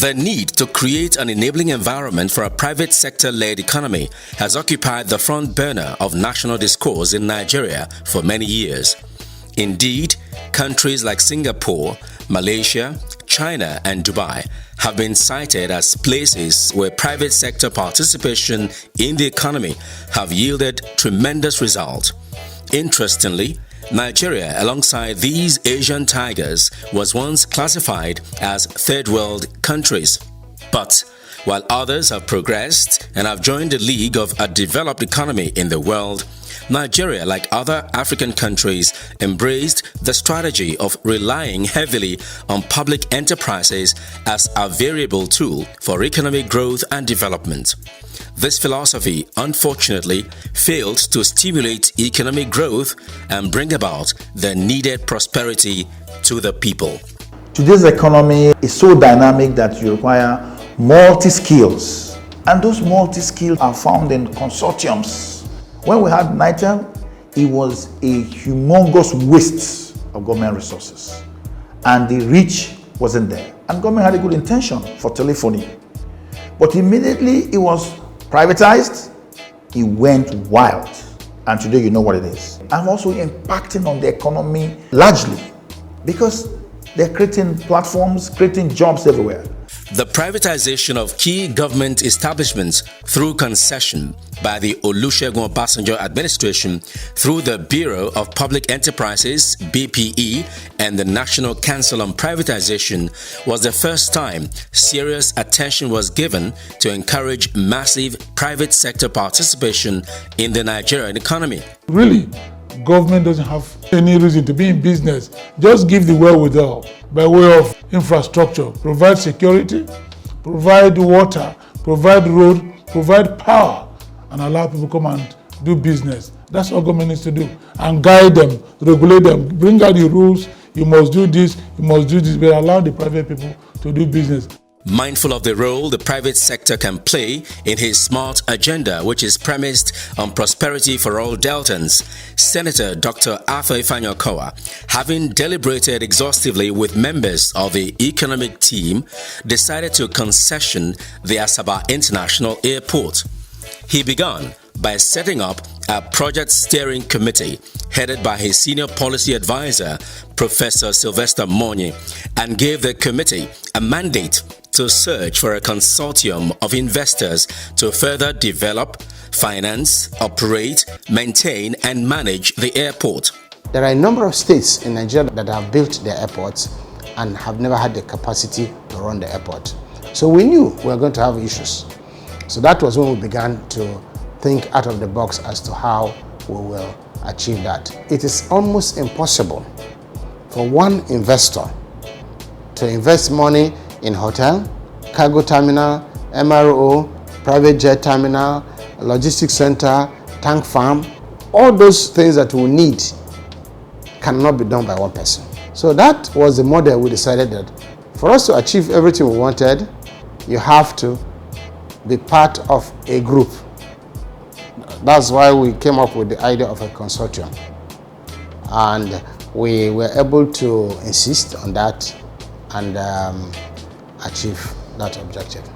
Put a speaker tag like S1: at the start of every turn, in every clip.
S1: The need to create an enabling environment for a private sector-led economy has occupied the front burner of national discourse in Nigeria for many years. Indeed, countries like Singapore, Malaysia, China, and Dubai have been cited as places where private sector participation in the economy have yielded tremendous results. Interestingly, Nigeria, alongside these Asian tigers, was once classified as third world countries. But while others have progressed and have joined the league of a developed economy in the world, Nigeria, like other African countries, embraced the strategy of relying heavily on public enterprises as a variable tool for economic growth and development. This philosophy, unfortunately, failed to stimulate economic growth and bring about the needed prosperity to the people.
S2: Today's economy is so dynamic that you require multi-skills, and those multi-skills are found in consortiums. When we had NITEL, it was a humongous waste of government resources, and the reach wasn't there. And government had a good intention for telephony, but immediately it was privatized, it went wild, and today you know what it is. And also impacting on the economy largely because they're creating platforms, creating jobs everywhere.
S1: The privatization of key government establishments through concession by the Olusegun Obasanjo administration through the Bureau of Public Enterprises (BPE) and the National Council on Privatization was the first time serious attention was given to encourage massive private sector participation in the Nigerian economy.
S3: Really, government doesn't have any reason to be in business. Just give the wherewithal by way of infrastructure, provide security, provide water, provide road, provide power, and allow people to come and do business. That's what government needs to do. And guide them, regulate them, bring out the rules. You must do this, you must do this, but allow the private people to do business.
S1: Mindful of the role the private sector can play in his smart agenda, which is premised on prosperity for all Deltans, Senator Dr. Arthur Ifeanyi OKOWA, having deliberated exhaustively with members of the economic team, decided to concession the ASABA International Airport. He began by setting up a project steering committee headed by his senior policy advisor, Professor Sylvester Monye, and gave the committee a mandate to search for a consortium of investors to further develop, finance, operate, maintain, and manage the airport.
S4: There are a number of states in Nigeria that have built their airports and have never had the capacity to run the airport. So we knew we were going to have issues. So that was when we began to think out of the box as to how we will achieve that. It is almost impossible for one investor to invest money in hotel, cargo terminal, MRO, private jet terminal, logistics center, tank farm. All those things that we need cannot be done by one person. So that was the model we decided that for us to achieve everything we wanted, you have to be part of a group. That's why we came up with the idea of a consortium. And we were able to insist on that and achieve that objective.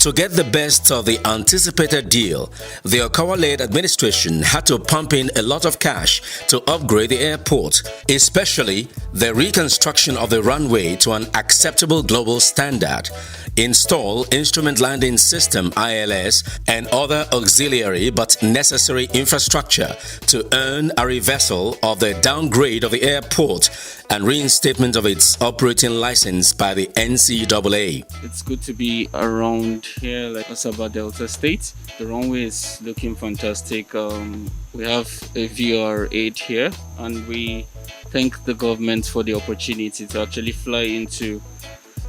S1: To get the best of the anticipated deal, the OKOWA-led administration had to pump in a lot of cash to upgrade the airport, especially the reconstruction of the runway to an acceptable global standard, install instrument landing system ILS and other auxiliary but necessary infrastructure to earn a reversal of the downgrade of the airport and reinstatement of its operating license by the NCAA.
S5: It's good to be around here like ASABA Delta State. The runway is looking fantastic. We have a VR8 here, and we thank the government for the opportunity to actually fly into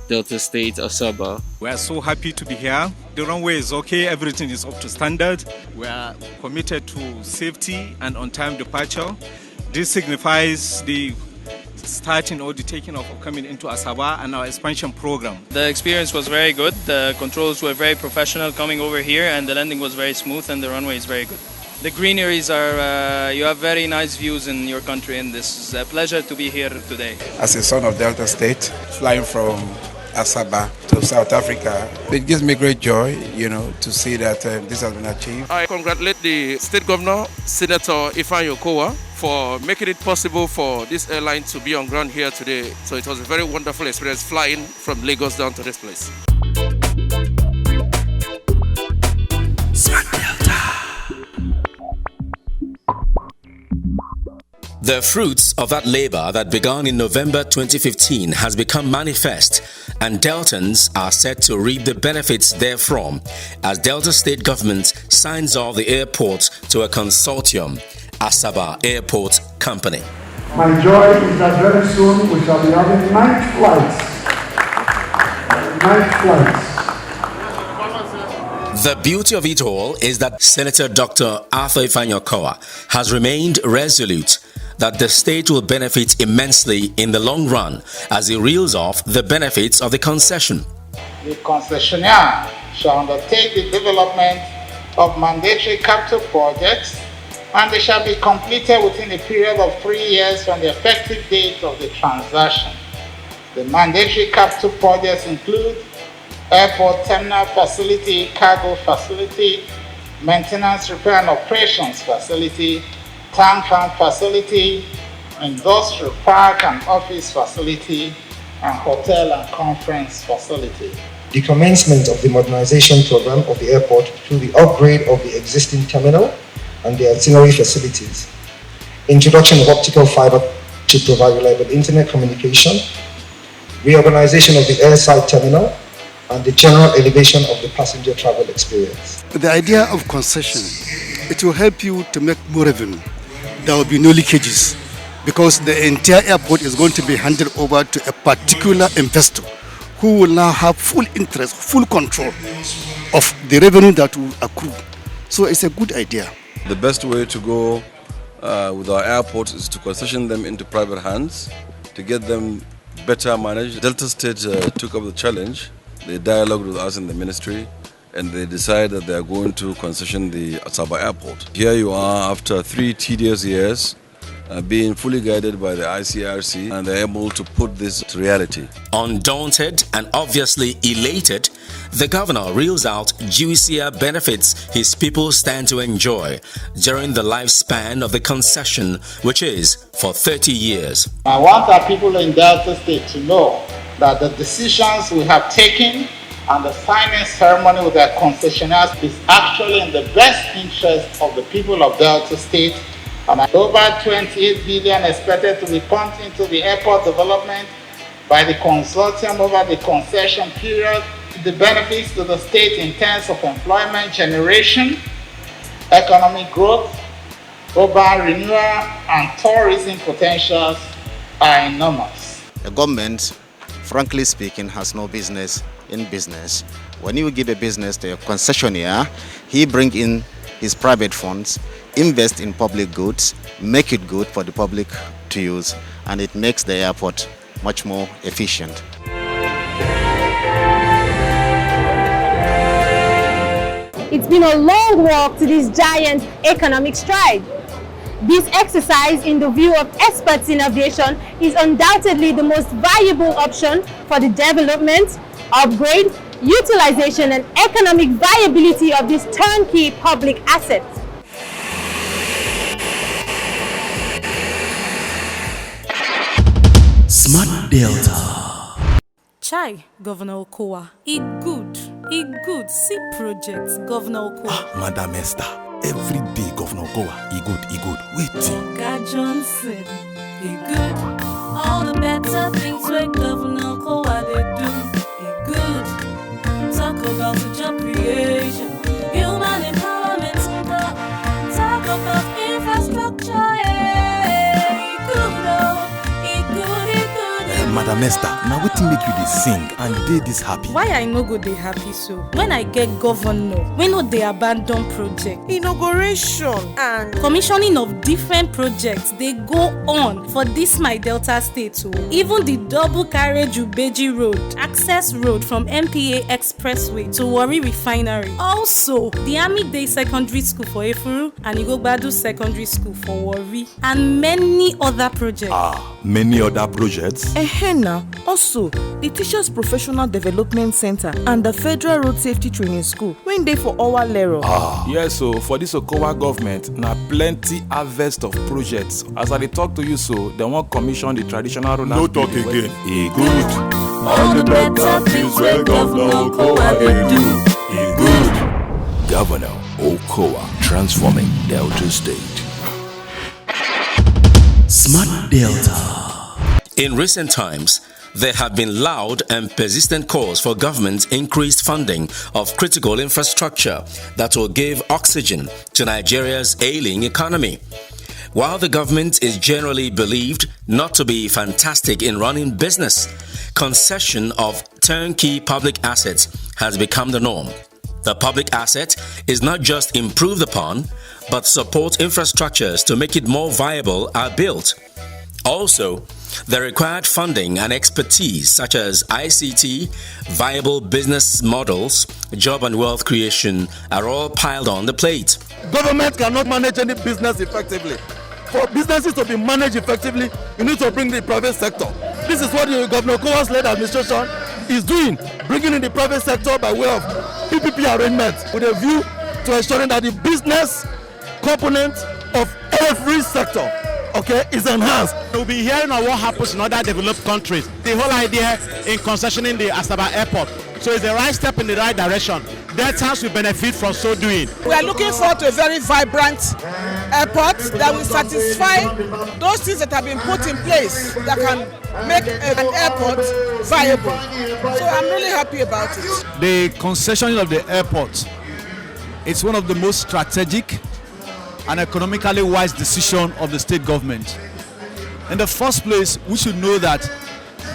S5: Delta State, ASABA.
S6: We are so happy to be here. The runway is okay, everything is up to standard. We are committed to safety and on-time departure. This signifies the starting or the taking off or coming into ASABA and our expansion program.
S7: The experience was very good. The controls were very professional coming over here, and the landing was very smooth, and the runway is very good. The greeneries are, you have very nice views in your country, and this is a pleasure to be here today.
S8: As a son of Delta State, flying from ASABA to South Africa. It gives me great joy, to see that this has been achieved.
S9: I congratulate the State Governor, Senator OKOWA, for making it possible for this airline to be on ground here today. So it was a very wonderful experience flying from Lagos down to this place.
S1: The fruits of that labor that began in November 2015 has become manifest, and Deltans are set to reap the benefits therefrom as Delta State Government signs off the airport to a consortium, ASABA Airport Company.
S10: My joy is that very soon we shall be having night flights.
S1: The beauty of it all is that Senator Dr. Arthur Ifeanyi-Okowa has remained resolute that the state will benefit immensely in the long run as he reels off the benefits of the concession.
S11: The concessionaire shall undertake the development of mandatory capital projects, and they shall be completed within a period of 3 years from the effective date of the transaction. The mandatory capital projects include airport terminal facility, cargo facility, maintenance, repair and operations facility, tank farm facility, industrial park and office facility, and hotel and conference facility.
S12: The commencement of the modernization program of the airport through the upgrade of the existing terminal and the auxiliary facilities. Introduction of optical fiber to provide reliable internet communication. Reorganization of the airside terminal and the general elevation of the passenger travel experience.
S13: The idea of concession, it will help you to make more revenue. There will be no leakages because the entire airport is going to be handed over to a particular investor who will now have full interest, full control of the revenue that will accrue. So it's a good idea.
S14: The best way to go with our airports is to concession them into private hands to get them better managed. Delta State took up the challenge. They dialogued with us in the ministry and they decided that they are going to concession the ASABA airport. Here you are after 3 tedious years being fully guided by the ICRC, and they're able to put this to reality.
S1: Undaunted and obviously elated, the governor reels out juicier benefits his people stand to enjoy during the lifespan of the concession, which is for 30 years.
S11: I want our people in Delta State to know that the decisions we have taken and the signing ceremony with our concessionaires is actually in the best interest of the people of Delta State. And over 28 billion expected to be pumped into the airport development by the consortium over the concession period. The benefits to the state in terms of employment generation, economic growth, urban renewal, and tourism potentials are enormous.
S15: The government, frankly speaking, has no business in business. When you give a business to a concessionaire, he brings in his private funds, invest in public goods, make it good for the public to use, and it makes the airport much more efficient.
S16: It's been a long walk to this giant economic stride. This exercise, in the view of experts in aviation, is undoubtedly the most valuable option for the development, upgrade, utilization, and economic viability of this turnkey public asset.
S17: Smart Delta.
S18: Chai, Governor Okowa. It good. See projects, Governor Okowa.
S17: Madam Esther, every day Governor Okowa, he good. Wait.
S18: God Johnson, he good. All the better things where Governor Okowa they do, he good. Talk about the job creation, human empowerment, talk about infrastructure, he good.
S17: Madam Esther, now what make you dey sing and dey this happy?
S18: Why I no go dey happy so? When I get governor, we no dey abandon project. Inauguration and commissioning of different projects they go on for this my Delta State too. Even the double carriage Ubeji Road, access road from MPA Expressway to Warri Refinery. Also, the Army Day Secondary School for Efuru and Igogbadu Secondary School for Warri, and many other projects.
S17: Many other projects?
S19: Now, also, the Teachers Professional Development Center and the Federal Road Safety Training School, when they for our lero.
S17: Yes, so for this OKOWA government, now plenty harvest of projects. As I talk to you, so they won't commission the traditional rulers.
S20: No talk again. Good. All the better things where Governor OKOWA they do. Good.
S17: Governor OKOWA, transforming Delta State.
S1: Smart Delta. In recent times, there have been loud and persistent calls for government's increased funding of critical infrastructure that will give oxygen to Nigeria's ailing economy. While the government is generally believed not to be fantastic in running business, concession of turnkey public assets has become the norm. The public asset is not just improved upon, but support infrastructures to make it more viable are built. Also, the required funding and expertise such as ICT, viable business models, job and wealth creation are all piled on the plate.
S21: Government cannot manage any business effectively. For businesses to be managed effectively, you need to bring the private sector. This is what the Governor OKOWA's led administration is doing, bringing in the private sector by way of PPP arrangements with a view to ensuring that the business component of every sector is enhanced.
S22: We'll be hearing of what happens in other developed countries. The whole idea in concessioning the ASABA airport. So it's the right step in the right direction. Deltans will benefit from so doing.
S23: We are looking forward to a very vibrant airport that will satisfy those things that have been put in place that can make an airport viable. So I'm really happy about it.
S22: The concession of the airport is one of the most strategic and economically wise decision of the state government. In the first place, we should know that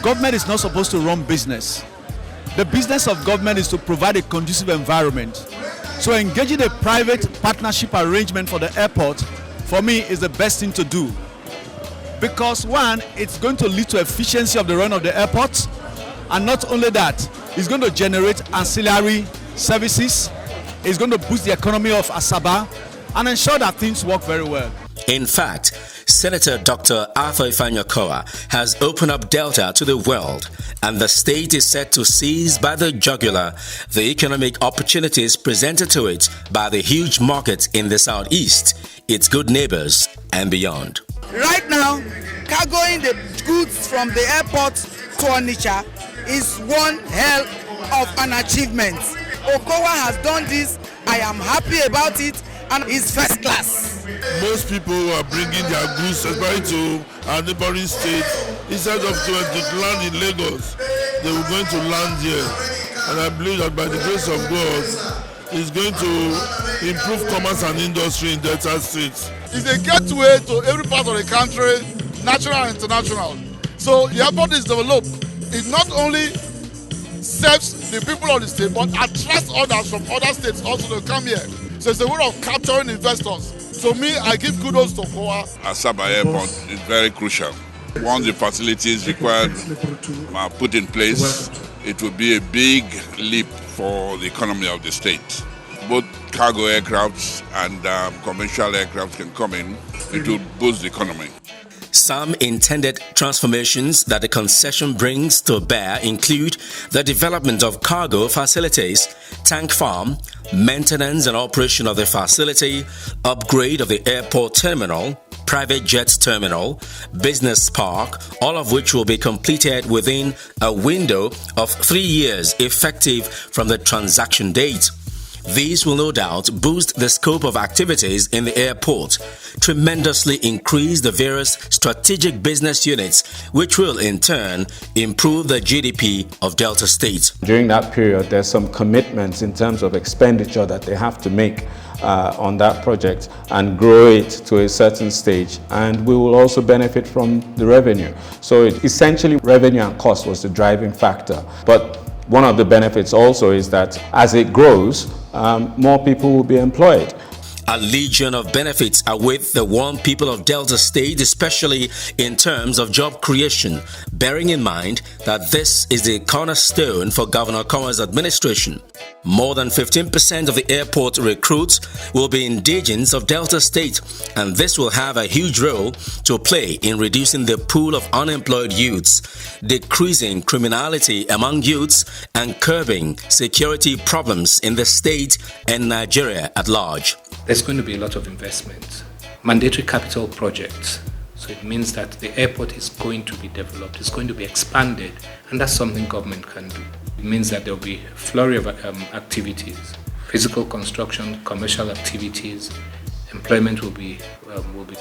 S22: government is not supposed to run business. The business of government is to provide a conducive environment. So engaging a private partnership arrangement for the airport, for me, is the best thing to do. Because one, it's going to lead to efficiency of the run of the airport, and not only that, it's going to generate ancillary services, it's going to boost the economy of ASABA, and ensure that things work very well.
S1: In fact, Senator Dr. Arthur Ifeanyi-Okowa has opened up Delta to the world, and the state is set to seize by the jugular the economic opportunities presented to it by the huge market in the southeast, its good neighbors, and beyond.
S23: Right now, cargoing the goods from the airport to Onitsha is one hell of an achievement. OKOWA has done this. I am happy about it, and it's first class.
S20: Most people are bringing their goods, especially to our neighboring states. Instead of to land in Lagos, they were going to land here. And I believe that by the grace of God, it's going to improve commerce and industry in Delta States.
S24: It's a gateway to every part of the country, national and international. So the airport is developed. It not only serves the people of the state, but attracts others from other states also to come here. So it's a way of capturing investors. So me, I give kudos to OKOWA.
S25: ASABA airport is very crucial. Once the facilities required are put in place, it will be a big leap for the economy of the state. Both cargo aircrafts and commercial aircraft can come in. It will boost the economy.
S1: Some intended transformations that the concession brings to bear include the development of cargo facilities, tank farm, maintenance and operation of the facility, upgrade of the airport terminal, private jets terminal, business park, all of which will be completed within a window of 3 years effective from the transaction date. These will no doubt boost the scope of activities in the airport, tremendously increase the various strategic business units, which will in turn improve the GDP of Delta State.
S26: During that period, there's some commitments in terms of expenditure that they have to make on that project and grow it to a certain stage, and we will also benefit from the revenue. So essentially revenue and cost was the driving factor, but one of the benefits also is that as it grows, more people will be employed.
S1: A legion of benefits await the one people of Delta State, especially in terms of job creation, bearing in mind that this is the cornerstone for Governor OKOWA's administration. More than 15% of the airport recruits will be indigents of Delta State, and this will have a huge role to play in reducing the pool of unemployed youths, decreasing criminality among youths, and curbing security problems in the state and Nigeria at large.
S2: There's going to be a lot of investment, mandatory capital projects. So it means that the airport is going to be developed, it's going to be expanded, and that's something government can do. It means that there will be a flurry of activities, physical construction, commercial activities, employment will be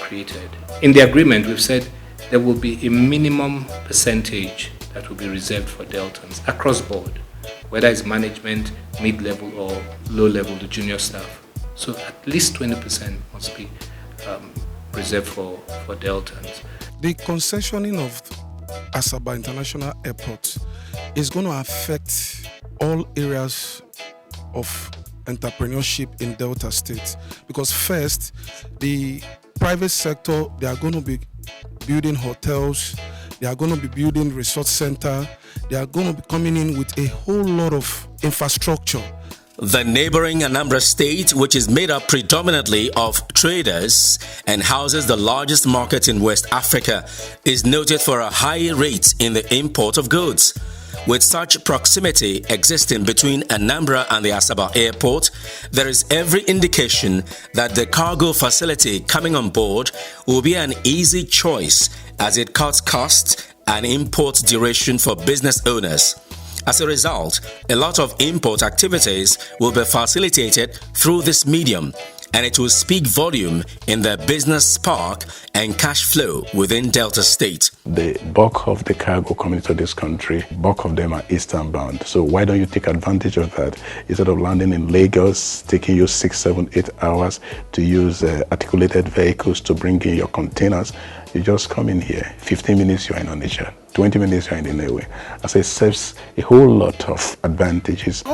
S2: created. In the agreement, we've said there will be a minimum percentage that will be reserved for Deltans across board, whether it's management, mid-level or low-level, the junior staff. So at least 20% must be reserved for Deltans.
S3: The concessioning of ASABA International Airport is going to affect all areas of entrepreneurship in Delta State, because first, the private sector, they are going to be building hotels, they are going to be building resort center, they are going to be coming in with a whole lot of infrastructure.
S1: The neighboring Anambra State, which is made up predominantly of traders and houses the largest market in West Africa, is noted for a high rate in the import of goods. With such proximity existing between Anambra and the ASABA airport, there is every indication that the cargo facility coming on board will be an easy choice as it cuts costs and import duration for business owners. As a result, a lot of import activities will be facilitated through this medium, and it will speak volume in the business spark and cash flow within Delta State.
S4: The bulk of the cargo coming to this country, bulk of them are eastern bound. So why don't you take advantage of that? Instead of landing in Lagos, taking you 6, 7, 8 hours to use articulated vehicles to bring in your containers, you just come in here. 15 minutes you're in Onitsha, 20 minutes you're in Inewe. As it saves a whole lot of advantages.
S5: The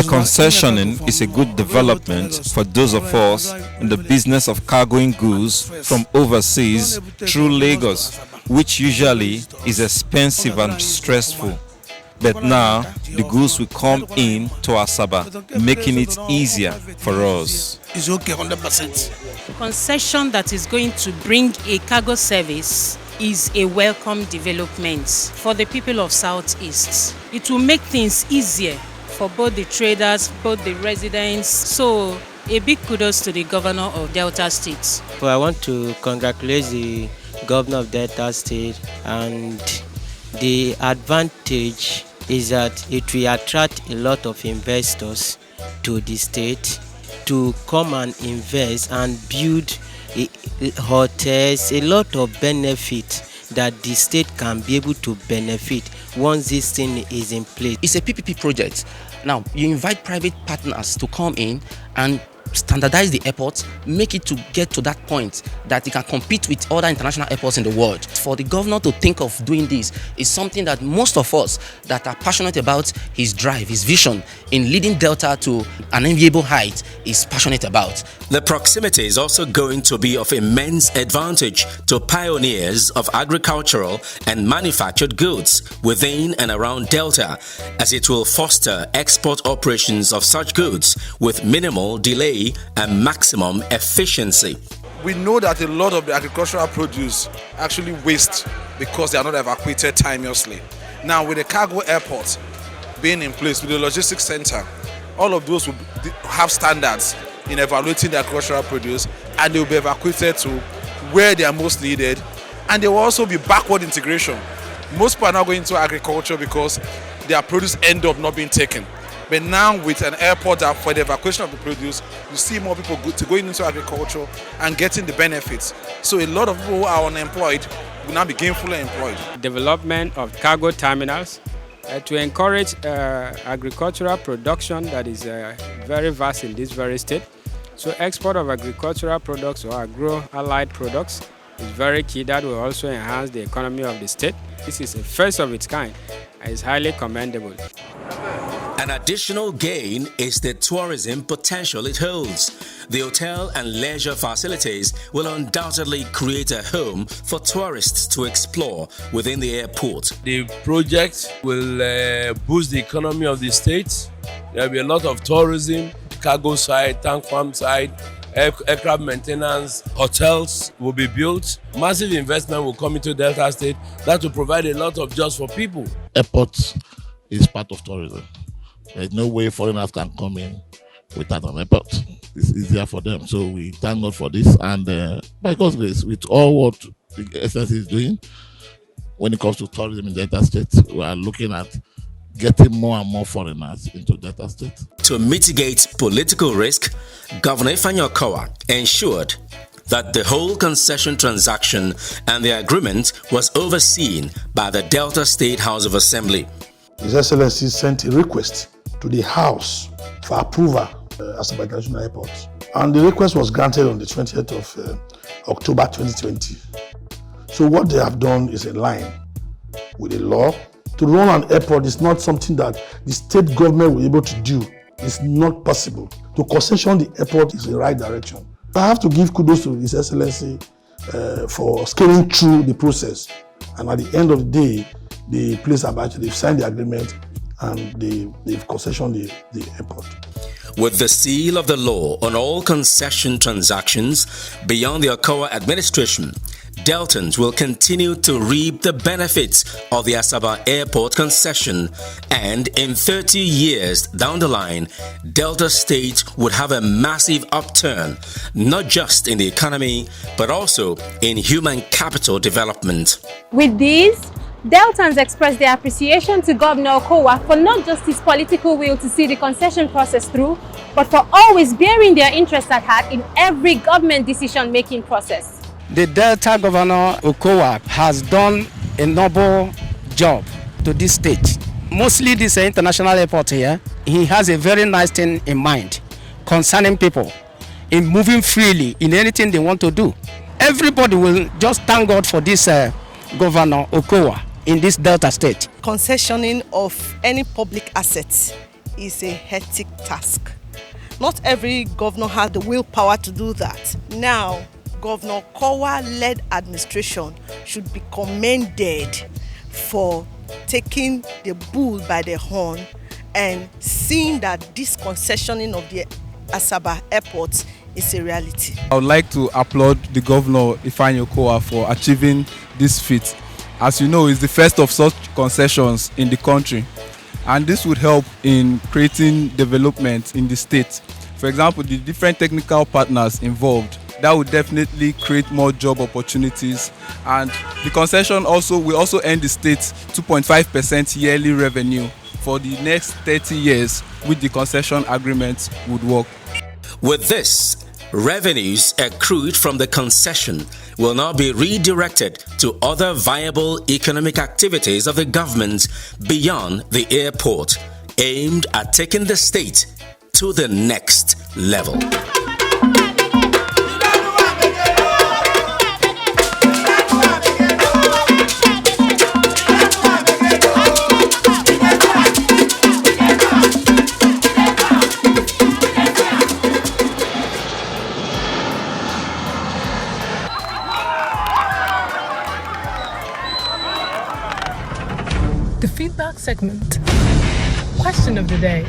S5: concessioning is a good development for those of us in the business of cargoing goods from overseas through Lagos, which usually is expensive and stressful. But now, the goods will come in to ASABA, making it easier for us. It's okay, 100%.
S6: Concession that is going to bring a cargo service is a welcome development for the people of Southeast. It will make things easier for both the traders, both the residents. So, a big kudos to the governor of Delta State.
S7: Well, I want to congratulate the governor of Delta State, and the advantage is that it will attract a lot of investors to the state to come and invest and build hotels, a lot of benefit that the state can be able to benefit once this thing is in place.
S27: It's a PPP project. Now, you invite private partners to come in and standardize the airport, make it to get to that point that it can compete with other international airports in the world. For the governor to think of doing this is something that most of us that are passionate about his drive, his vision in leading Delta to an enviable height is passionate about.
S1: The proximity is also going to be of immense advantage to pioneers of agricultural and manufactured goods within and around Delta, as it will foster export operations of such goods with minimal delay and maximum efficiency.
S3: We know that a lot of the agricultural produce actually waste because they are not evacuated timeously. Now, with the cargo airport being in place, with the logistics center, all of those will have standards in evaluating the agricultural produce, and they will be evacuated to where they are most needed, and there will also be backward integration. Most people are now going into agriculture because their produce end up not being taken. But now with an airport that for the evacuation of the produce, you see more people going into agriculture and getting the benefits. So a lot of people who are unemployed will now be gainfully employed.
S28: Development of cargo terminals to encourage agricultural production that is very vast in this very state. So export of agricultural products or agro-allied products is very key. That will also enhance the economy of the state. This is a first of its kind and is highly commendable.
S1: An additional gain is the tourism potential it holds. The hotel and leisure facilities will undoubtedly create a home for tourists to explore within the airport.
S8: The project will boost the economy of the state. There will be a lot of tourism, cargo side, tank farm side, aircraft maintenance, hotels will be built. Massive investment will come into Delta State. That will provide a lot of jobs for people.
S9: Airport is part of tourism. There's no way foreigners can come in without an airport. It's easier for them. So we thank God for this. And by God's grace, with all what the SNC is doing, when it comes to tourism in Delta State, we are looking at getting more and more foreigners into Delta State.
S1: To mitigate political risk, Governor OKOWA ensured that the whole concession transaction and the agreement was overseen by the Delta State House of Assembly.
S10: His Excellency sent a request to the House for approval ASABA International Airport, and the request was granted on the 20th of October 2020. So what they have done is in line with the law. To run an airport is not something that the state government will be able to do. It's not possible. To concession the airport is the right direction. I have to give kudos to His Excellency for scaling through the process. And at the end of the day, the place have actually signed the agreement and they've concessioned the airport.
S1: With the seal of the law on all concession transactions beyond the OKOWA administration, Deltans will continue to reap the benefits of the ASABA airport concession, and in 30 years down the line, Delta State would have a massive upturn, not just in the economy, but also in human capital development.
S16: With these, Deltans express their appreciation to Governor OKOWA for not just his political will to see the concession process through, but for always bearing their interests at heart in every government decision-making process.
S11: The Delta Governor OKOWA has done a noble job to this state. Mostly this international airport here, he has a very nice thing in mind concerning people in moving freely in anything they want to do. Everybody will just thank God for this Governor OKOWA in this Delta State.
S12: Concessioning of any public assets is a hectic task. Not every governor has the willpower to do that. Now, Governor OKOWA-led administration should be commended for taking the bull by the horn and seeing that this concessioning of the ASABA airport is a reality.
S22: I would like to applaud the Governor OKOWA for achieving this feat. As you know, it's the first of such concessions in the country, and this would help in creating development in the state. For example, the different technical partners involved, that would definitely create more job opportunities, and the concession will also earn the state 2.5% yearly revenue for the next 30 years, which the concession agreement would work.
S1: With this, revenues accrued from the concession will now be redirected to other viable economic activities of the government beyond the airport, aimed at taking the state to the next level.
S13: The feedback segment. Question of the day.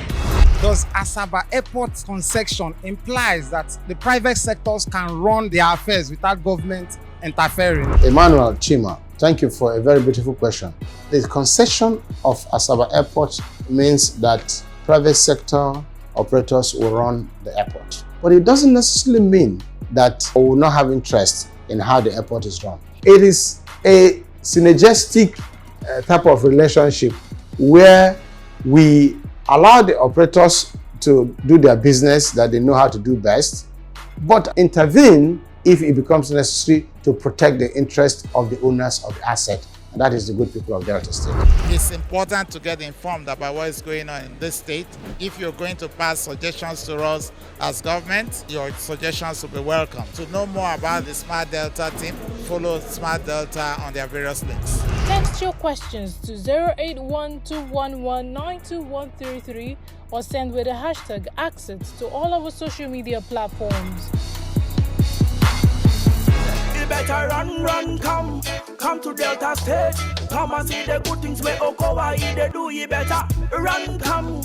S14: Does ASABA Airport concession implies that the private sectors can run their affairs without government interfering?
S15: Emmanuel Chima, thank you for a very beautiful question. The concession of ASABA Airport means that private sector operators will run the airport. But it doesn't necessarily mean that we will not have interest in how the airport is run. It is a synergistic type of relationship where we allow the operators to do their business that they know how to do best, but intervene if it becomes necessary to protect the interest of the owners of the asset. And that is the good people of Delta State.
S14: It's important to get informed about what is going on in this state. If you're going to pass suggestions to us as government, your suggestions will be welcome. To know more about the Smart Delta team, follow Smart Delta on their various links.
S13: Text your questions to 08121192133 or send with the hashtag #AXIT to all our social media platforms.
S17: You better run, come to Delta State. Come and see the good things where OKOWA they do. You better run, come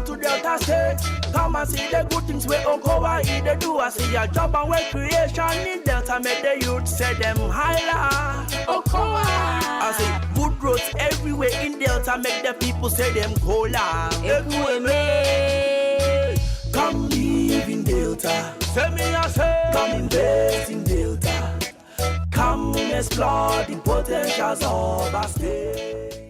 S17: to Delta State. Come and see the good things where OKOWA they do. I see a job and work creation in Delta, make the youth say them highlight OKOWA. I see good roads everywhere in Delta, make the people say them cola. Come live in Delta. Say me I say, come invest in Delta. Come explore the potentials of our state.